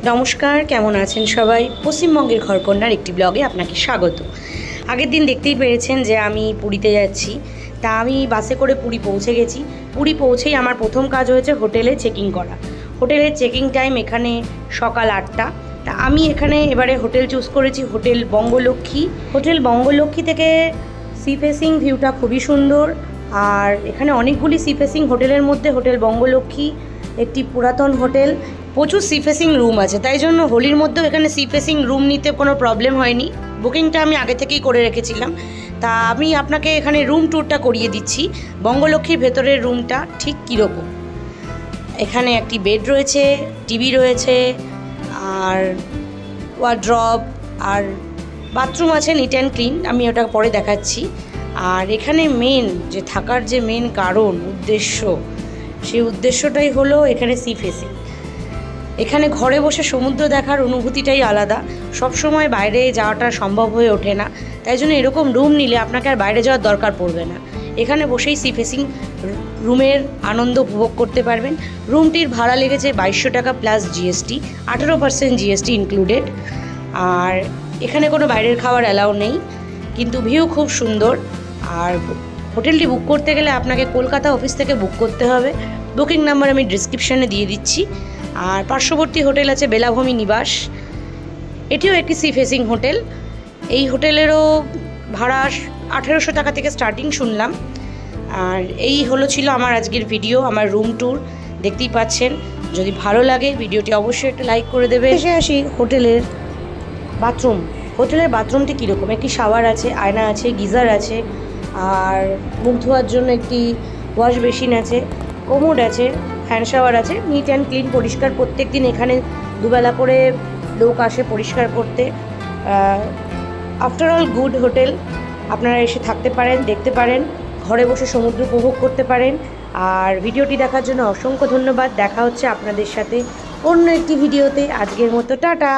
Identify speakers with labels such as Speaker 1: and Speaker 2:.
Speaker 1: নমস্কার, কেমন আছেন সবাই? পশ্চিমবঙ্গের ঘরকন্যার একটি ব্লগে আপনাকে স্বাগত। আগের দিন দেখতেই পেরেছেন যে আমি পুরীতে যাচ্ছি। তা আমি বাসে করে পুরী পৌঁছে গেছি। পুরী পৌঁছেই আমার প্রথম কাজ হয়েছে হোটেলে চেকিং করা। হোটেলের চেকিং টাইম এখানে সকাল 8টা। তা আমি এখানে এবারে হোটেল চুজ করেছি হোটেল বঙ্গলক্ষ্মী। হোটেল বঙ্গলক্ষ্মী থেকে সি ফেসিং ভিউটা খুবই সুন্দর। আর এখানে অনেকগুলি সি ফেসিং হোটেলের মধ্যে হোটেল বঙ্গলক্ষ্মী একটি পুরাতন হোটেল। প্রচুর সি ফেসিং রুম আছে, তাই জন্য হোলির মধ্যেও এখানে সি ফেসিং রুম নিতে কোনো প্রবলেম হয়নি। বুকিংটা আমি আগে থেকেই করে রেখেছিলাম। তা আমি আপনাকে এখানে রুম ট্যুরটা করিয়ে দিচ্ছি বঙ্গলক্ষ্মীর ভেতরের রুমটা ঠিক কীরকম। এখানে একটি বেড রয়েছে, টিভি রয়েছে, আর ওয়ার্ড্রব আর বাথরুম আছে নিট অ্যান্ড ক্লিন। আমি ওটা পরে দেখাচ্ছি। আর এখানে মেন যে থাকার যে মেন কারণ উদ্দেশ্য, সেই উদ্দেশ্যটাই হলো এখানে সি ফেসিং। এখানে ঘরে বসে সমুদ্র দেখার অনুভূতিটাই আলাদা। সব সময় বাইরে যাওয়াটা সম্ভব হয়ে ওঠে না, তাই জন্য এরকম রুম নিলে আপনাকে আর বাইরে যাওয়ার দরকার পড়বে না। এখানে বসেই সি ফেসিং রুমের আনন্দ উপভোগ করতে পারবেন। রুমটির ভাড়া লেগেছে 2200 টাকা প্লাস জিএসটি, 18% জিএসটি ইনক্লুডেড। আর এখানে কোনো বাইরের খাবার অ্যালাউ নেই, কিন্তু ভিউ খুব সুন্দর। আর হোটেলটি বুক করতে গেলে আপনাকে কলকাতা অফিস থেকে বুক করতে হবে। বুকিং নাম্বার আমি ডিসক্রিপশানে দিয়ে দিচ্ছি। আর পার্শ্ববর্তী হোটেল আছে বেলাভূমি নিবাস, এটিও একটি সি ফেসিং হোটেল। এই হোটেলেরও ভাড়া 1800 টাকা থেকে স্টার্টিং শুনলাম। আর এই ছিল আমার আজকের ভিডিও, আমার রুম ট্যুর। দেখতেই পাচ্ছেন। যদি ভালো লাগে ভিডিওটি অবশ্যই একটা লাইক করে দেবে। এসে আসি হোটেলের বাথরুম। হোটেলের বাথরুমটি কীরকম? একটি শাওয়ার আছে, আয়না আছে, গিজার আছে, আর মুখ ধোয়ার জন্য একটি ওয়াশ বেসিন আছে, কোমোড আছে, হ্যান্ড শাওয়ার আছে, নিট অ্যান্ড ক্লিন, পরিষ্কার। প্রত্যেক দিন এখানে দুবেলা করে লোক আসে পরিষ্কার করতে। After all good hotel. আপনারা এসে থাকতে পারেন, দেখতে পারেন, ঘরে বসে সমুদ্র উপভোগ করতে পারেন। আর ভিডিওটি দেখার জন্য অসংখ্য ধন্যবাদ। দেখা হচ্ছে আপনাদের সাথে অন্য একটি ভিডিওতে। আজকের মতো টাটা।